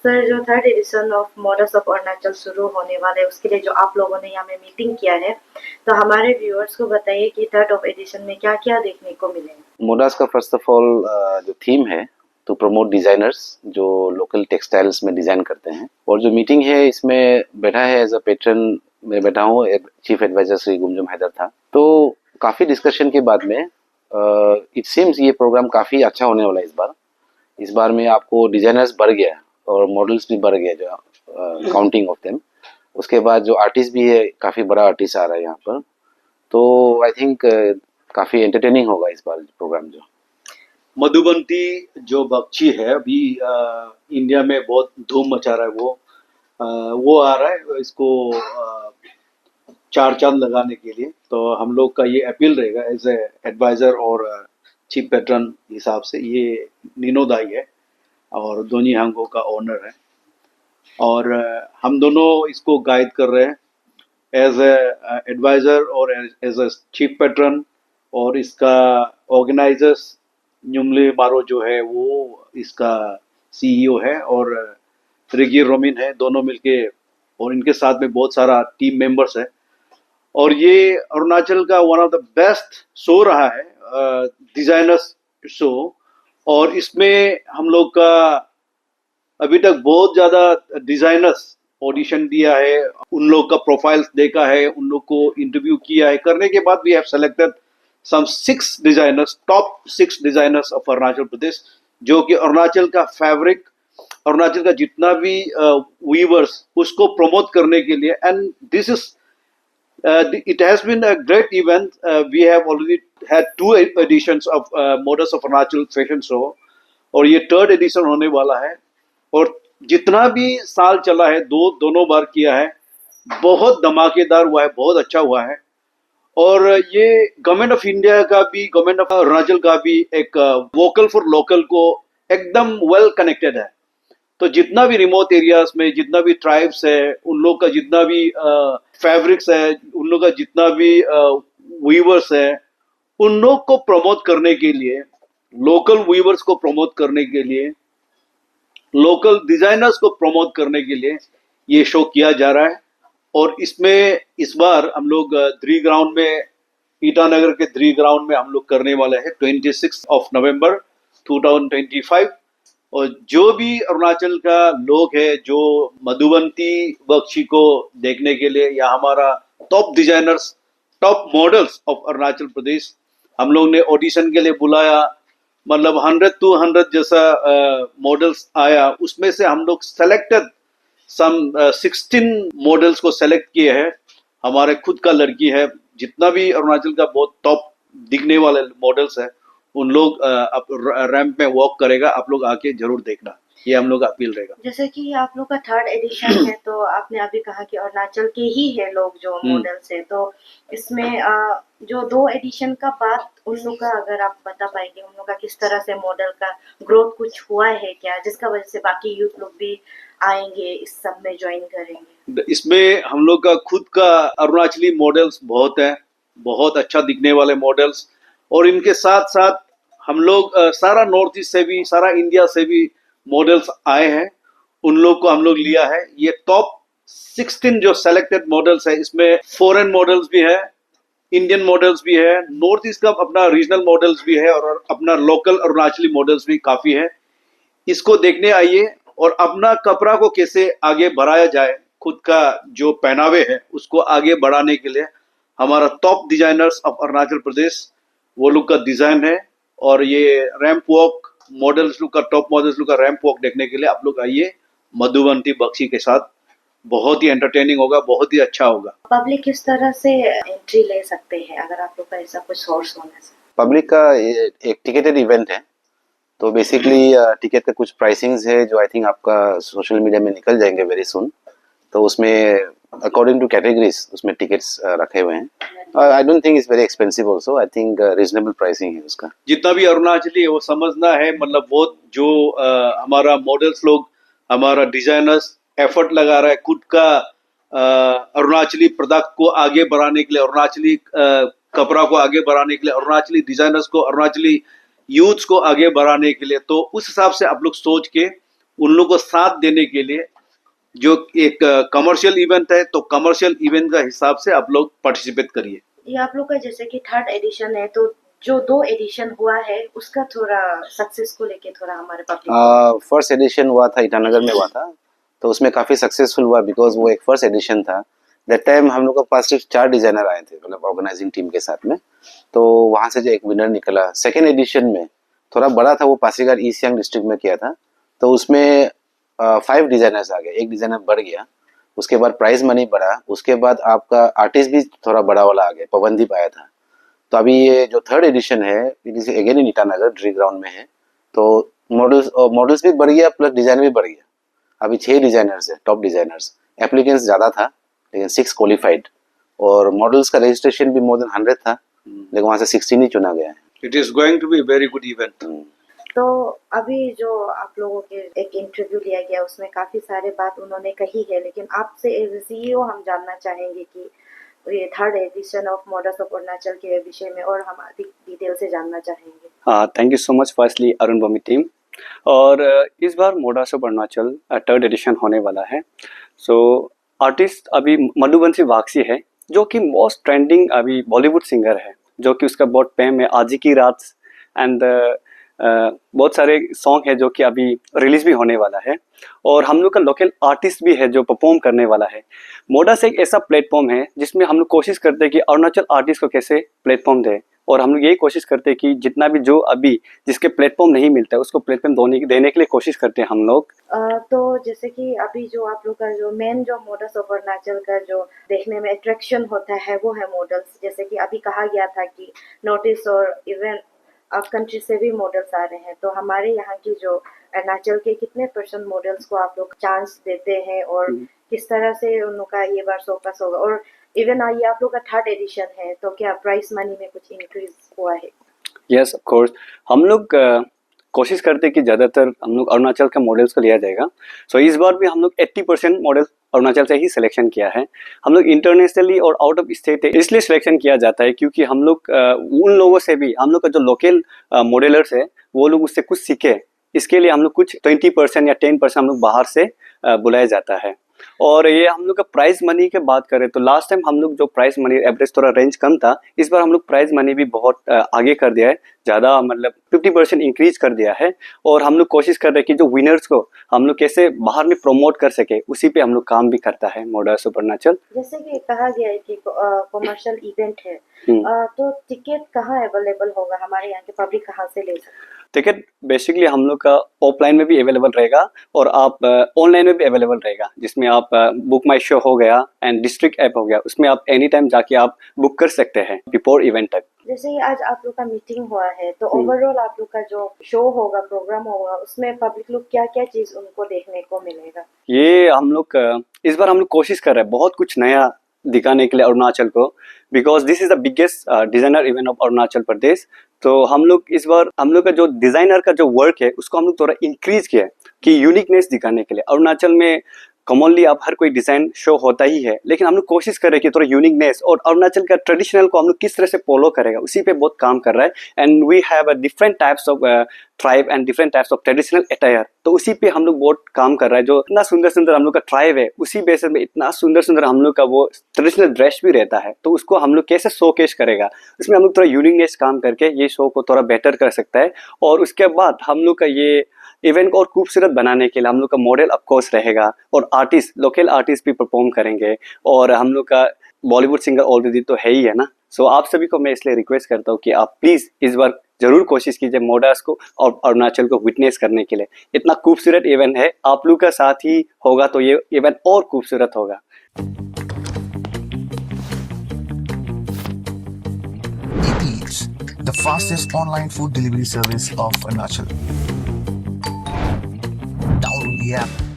Sir, जो third addition of models of Arunachal शुरू होने वाला है, उसके लिए जो आप लोगों ने यहाँ में मीटिंग किया है, तो हमारे व्यूअर्स को बताइए कि थर्ड ऑफ एडिशन में क्या-क्या देखने को मिलेगा? मोडास का फर्स्ट ऑफ ऑल जो थीम है टू प्रमोट डिजाइनर्स जो लोकल टेक्सटाइल्स में डिजाइन करते हैं। और जो मीटिंग है इसमें बैठा है एज अ पेट्रन, मैं बैठा हूँ, चीफ एडवाइजर श्री गुमजुम हैदर था। तो काफी डिस्कशन के बाद में इट सीम्स ये प्रोग्राम काफी अच्छा होने वाला है इस बार में आपको डिजाइनर्स बढ़ गया और मॉडल्स भी बढ़ गया, जो काउंटिंग ऑफ देम। उसके बाद जो आर्टिस्ट भी है, काफी बड़ा आर्टिस्ट आ रहा है यहाँ पर। तो आई थिंक काफी एंटरटेनिंग होगा इस बार प्रोग्राम। जो मधुबंती जो बख्शी है अभी इंडिया में बहुत धूम मचा रहा है, वो आ रहा है इसको चार चांद लगाने के लिए। तो हम लोग का ये अपील रहेगा एज ए एडवाइजर और चीफ पैटर्न हिसाब से। ये नीनो दाई है और दोनी हांगो का ओनर है और हम दोनों इसको गाइड कर रहे हैं एज ए एडवाइजर और एज ए चीफ पैटर्न। और इसका ऑर्गेनाइजर्स न्यूमले मारो जो है वो इसका सीईओ है और रिगी रोमिन है, दोनों मिलके। और इनके साथ में बहुत सारा टीम मेंबर्स है और ये अरुणाचल का one of the best show रहा है, डिजाइनर्स शो। और इसमें हम लोग का अभी तक बहुत ज्यादा डिजाइनर्स ऑडिशन दिया है, उन लोग का प्रोफाइल्स देखा है, उन लोग को इंटरव्यू किया है। करने के बाद we have selected some 6 designers, top 6 designers of Arunachal Pradesh, जो कि अरुणाचल का फैब्रिक, अरुणाचल का जितना भी वीवर्स, उसको प्रमोट करने के लिए। And this is it has been a great event. We have already had 2 editions of Models of Arunachal Fashion Show और ये 3rd एडिशन होने वाला है। और जितना भी साल चला है, दोनों बार किया है, बहुत धमाकेदार हुआ है, बहुत अच्छा हुआ है। और ये गवर्नमेंट ऑफ इंडिया का भी, गवर्नमेंट ऑफ अरुणाचल का भी एक वोकल फॉर लोकल को एकदम वेल कनेक्टेड है। तो जितना भी रिमोट एरियाज में जितना भी ट्राइब्स है, उन लोग का जितना भी फैब्रिक्स है, उन लोग का जितना भी वीवर्स है, उन लोग को प्रमोट करने के लिए, लोकल वीवर्स को प्रमोट करने के लिए, लोकल डिजाइनर्स को प्रमोट करने के लिए ये शो किया जा रहा है। और इसमें इस बार हम लोग द्री ग्राउंड में, ईटानगर के द्री ग्राउंड में हम लोग करने वाले हैं 26 नवंबर 2025। और जो भी अरुणाचल का लोग है जो मधुबंती बख्शी को देखने के लिए, या हमारा top designers, top models of Arunachal Pradesh, हम लोग ने ऑडिशन के लिए बुलाया। मतलब 100 to 100 जैसा मॉडल्स आया, उसमें से हम लोग सेलेक्टेड सम 16 मॉडल्स को सेलेक्ट किए हैं। हमारे खुद का लड़की है, जितना भी अरुणाचल का बहुत टॉप दिखने वाले मॉडल्स है, उन लोग रैंप में वॉक करेगा। आप लोग आके जरूर देखना, ये हम लोग का अपील रहेगा। जैसे कि आप लोग का थर्ड एडिशन है, तो आपने अभी कहा कि अरुणाचल के ही है लोग जो मॉडल्स है, तो इसमें जो 2 एडिशन का बाद उन लोग का, अगर आप बता पाएंगे, उन लोग का किस तरह से मॉडल का ग्रोथ कुछ हुआ है क्या, जिसका वजह से बाकी यूथ लोग भी आएंगे, इस सब में ज्वाइन करेंगे? इसमें हम लोग का खुद का अरुणाचली मॉडल्स बहुत है, बहुत अच्छा दिखने वाले मॉडल्स। और इनके साथ साथ हम लोग सारा नॉर्थ ईस्ट से भी, सारा इंडिया से भी मॉडल्स आए हैं, उन लोग को हम लोग लिया है। ये टॉप 16 जो सेलेक्टेड मॉडल्स है, इसमें फॉरेन मॉडल्स भी है, इंडियन मॉडल्स भी है, नॉर्थ ईस्ट का अपना रीजनल मॉडल्स भी है और अपना लोकल अरुणाचली मॉडल्स भी काफी है। इसको देखने आइए और अपना कपड़ा को कैसे आगे बढ़ाया जाए, खुद का जो पहनावे है उसको आगे बढ़ाने के लिए हमारा टॉप डिजाइनर्स ऑफ अरुणाचल प्रदेश, वो लोग का डिजाइन है। और ये रैंप वॉक मॉडल्स लोग का, टॉप मॉडल्स लोग का रैंप वॉक देखने के लिए आप लोग आइए मधुबंती बख्शी के साथ। बहुत ही एंटरटेनिंग होगा, बहुत ही अच्छा होगा। पब्लिक किस तरह से एंट्री ले सकते हैं, अगर आप लोग का ऐसा कुछ सोर्स होने से? पब्लिक का एक टिकेटेड इवेंट है, तो बेसिकली टिकट का कुछ प्राइसिंग्स है जो आई थिंक आपका सोशल मीडिया में निकल जाएंगे वेरी सुन। तो उसमें अकॉर्डिंग टू कैटेगरीज उसमें टिकट्स रखे हुए हैं। I don't think it's very expensive also, I think reasonable pricing है उसका। जितना भी अरुणाचली है वो समझना है, मतलब बहुत जो हमारा मॉडल्स लोग, हमारा डिजाइनर्स एफर्ट लगा रहा है खुद का अरुणाचली प्रोडक्ट को आगे बढ़ाने के लिए, अरुणाचली कपड़ा को आगे बढ़ाने के लिए, अरुणाचली डिजाइनर्स को, अरुणाचली यूथ्स को आगे बढ़ाने के लिए। तो उस हिसाब से आप लोग सोच के उन लोगों को साथ देने के लिए जो एक कमर्शियल इवेंट है, तो कमर्शियल इवेंट का हिसाब से आप लोग पार्टिसिपेट करिए। ये आप लोग का जैसे कि थर्ड एडिशन है, तो जो 2 एडिशन हुआ है उसका थोड़ा सक्सेस को लेके थोड़ा हमारे पब्लिक फर्स्ट एडिशन हुआ था, ईटानगर में हुआ था, तो उसमें काफ़ी सक्सेसफुल हुआ बिकॉज वो एक फर्स्ट एडिशन था। दैट टाइम हम लोग के पास सिर्फ 4 डिज़ाइनर आए थे, मतलब ऑर्गेनाइजिंग टीम के साथ में, तो वहाँ से जो एक विनर निकला। सेकेंड एडिशन में थोड़ा बड़ा था, वो पासीघाट ईस्ट सियांग डिस्ट्रिक्ट में किया था, तो उसमें 5 डिज़ाइनर्स आ गए, एक डिज़ाइनर बढ़ गया, उसके बाद प्राइज मनी बढ़ा, उसके बाद आपका आर्टिस्ट भी थोड़ा बड़ा वाला आ गया, पवनदीप आया था। तो अभी ये जो थर्ड एडिशन है, it is again in Itanagar Dree ground में है, तो मॉडल्स भी बढ़ गया प्लस डिज़ाइन भी बढ़ गया। अभी 6 डिज़ाइनर्स है, टॉप डिज़ाइनर्स। एप्लीकेंट्स ज़्यादा था लेकिन 6 क्वालिफाइड, और मॉडल्स का रजिस्ट्रेशन भी मोर देन 100 था, लेकिन वहाँ से 16 ही चुना गया है। It is going to be very good event. तो अभी जो आप लोगों के एक इंटरव्यू लिया गया उसमें काफी सारे बात उन्होंने कही है, लेकिन आपसे एज ए सीईओ हम जानना चाहेंगे कि ये third edition of models of Arunachal के विषय में और हम अधिक डिटेल से जानना चाहेंगे। Thank you so much firstly Arun बमी टीम। और इस बार models of Arunachal third edition होने वाला है। सो आर्टिस्ट अभी मधुबंसी वाक्सी है, जो कि मोस्ट ट्रेंडिंग अभी बॉलीवुड सिंगर है, जो कि उसका बहुत फेम है आज की रात, एंड बहुत सारे सॉन्ग है जो कि अभी रिलीज भी होने वाला है। और हम लोग का लोकल आर्टिस्ट भी है जो परफॉर्म करने वाला है। मोडास एक ऐसा प्लेटफॉर्म है जिसमें हम लोग कोशिश करते हैं कि अरुणाचल आर्टिस्ट को कैसे प्लेटफॉर्म दे, और हम लोग यही कोशिश करते हैं कि जितना भी जो अभी जिसके प्लेटफॉर्म नहीं मिलता है उसको प्लेटफॉर्म देने के लिए कोशिश करते हैं हम लोग। तो जैसे कि अभी जो आप लोग का जो मेन जो मॉडल्स ऑफ अरुणाचल का जो देखने में अट्रैक्शन होता है वो है मॉडल्स। जैसे कि अभी कहा गया था कि नोटिस और इवन कंट्री से भी मॉडल्स आ रहे हैं, तो हमारे यहाँ की जो अरुणाचल के कितने % मॉडल्स को आप लोग चांस देते हैं और किस तरह से उन लोग का ये बार फोकस होगा? और इवन ये आप लोग का थर्ड एडिशन है, तो क्या प्राइस मनी में कुछ इंक्रीज हुआ है? यस ऑफ कोर्स, हम लोग कोशिश करते हैं कि ज़्यादातर हम लोग अरुणाचल का मॉडल्स को लिया जाएगा। सो इस बार भी हम लोग 80% मॉडल अरुणाचल से ही सिलेक्शन किया है। हम लोग इंटरनेशनली और आउट ऑफ स्टेट इसलिए सिलेक्शन किया जाता है क्योंकि हम लोग उन लोगों से भी, हम लोग का जो लोकल मॉडलर्स है वो लोग उससे कुछ सीखे, इसके लिए हम लोग कुछ 20% या 10% हम लोग बाहर से बुलाया जाता है। और ये हम लोग का प्राइज मनी की बात करें तो लास्ट टाइम हम लोग जो प्राइज मनी एवरेज थोड़ा रेंज कम था, इस बार हम लोग प्राइज मनी भी बहुत आगे कर दिया है, ज़्यादा मतलब 50% इंक्रीज कर दिया है। और हम लोग कोशिश कर रहे हैं कि जो विनर्स को हम लोग कैसे बाहर में प्रमोट कर सके, उसी पे हम लोग काम भी करता है मॉडल्स ऑफ अरुणाचल। जैसे कि कहा गया है कि कमर्शियल इवेंट है, तो टिकट कहाँ अवेलेबल होगा? हमारे यहाँ के पब्लिक कहाँ से ले सकते हैं टिकट? बेसिकली हम लोग का ऑफलाइन में भी अवेलेबल रहेगा और आप ऑनलाइन में भी अवेलेबल रहेगा, जिसमें आप बुक माई शो हो गया एंड डिस्ट्रिक्ट ऐप हो गया, उसमें आप एनी टाइम जाके आप बुक कर सकते हैं बिफोर इवेंट तक। जैसे ही आज आप लोग का मीटिंग हुआ है, तो ओवरऑल आप लोग का जो शो होगा, प्रोग्राम होगा, उसमें पब्लिक लोग क्या क्या चीज उनको देखने को मिलेगा? ये हम लोग इस बार हम लोग कोशिश कर रहे हैं बहुत कुछ नया दिखाने के लिए अरुणाचल को, because this is the biggest designer event of Arunachal Pradesh. तो हम लोग इस बार हम लोग का जो डिजाइनर का जो वर्क है उसको हम लोग थोड़ा इंक्रीज किया है कि यूनिकनेस दिखाने के लिए। अरुणाचल में कॉमनली आप हर कोई डिजाइन शो होता ही है, लेकिन हम लोग कोशिश कर रहे हैं कि थोड़ा यूनिकनेस और अरुणाचल का ट्रेडिशनल को हम लोग किस तरह से फॉलो करेगा, उसी पे बहुत काम कर रहा है। And we have a different types of tribe and different types of traditional attire, तो उसी पे हम लोग बहुत काम कर रहा है। जो इतना सुंदर सुंदर हम लोग का ट्राइब है, उसी बेसिस में इतना सुंदर सुंदर हम लोग का वो ट्रेडिशनल ड्रेस भी रहता है, तो उसको हम लोग कैसे शोकेस करेगा, उसमें हम लोग थोड़ा यूनिकनेस काम करके ये शो को थोड़ा बेटर कर सकता है। और उसके बाद हम लोग का ये इवेंट को और खूबसूरत बनाने के लिए हम लोग का मॉडल ऑफ कोर्स रहेगा और आर्टिस्ट, लोकल आर्टिस्ट भी परफॉर्म करेंगे। और हम लोग का बॉलीवुड सिंगर ऑलरेडी तो है ही है ना, सो आप सभी को मैं इसलिए रिक्वेस्ट करता हूँ कि आप प्लीज इस बार जरूर कोशिश कीजिए मॉडल्स को और अरुणाचल को विटनेस करने के लिए। इतना खूबसूरत इवेंट है, आप लोग का साथ ही होगा तो ये इवेंट और खूबसूरत होगा। Eats, the fastest online food delivery service of Arunachal. Download the app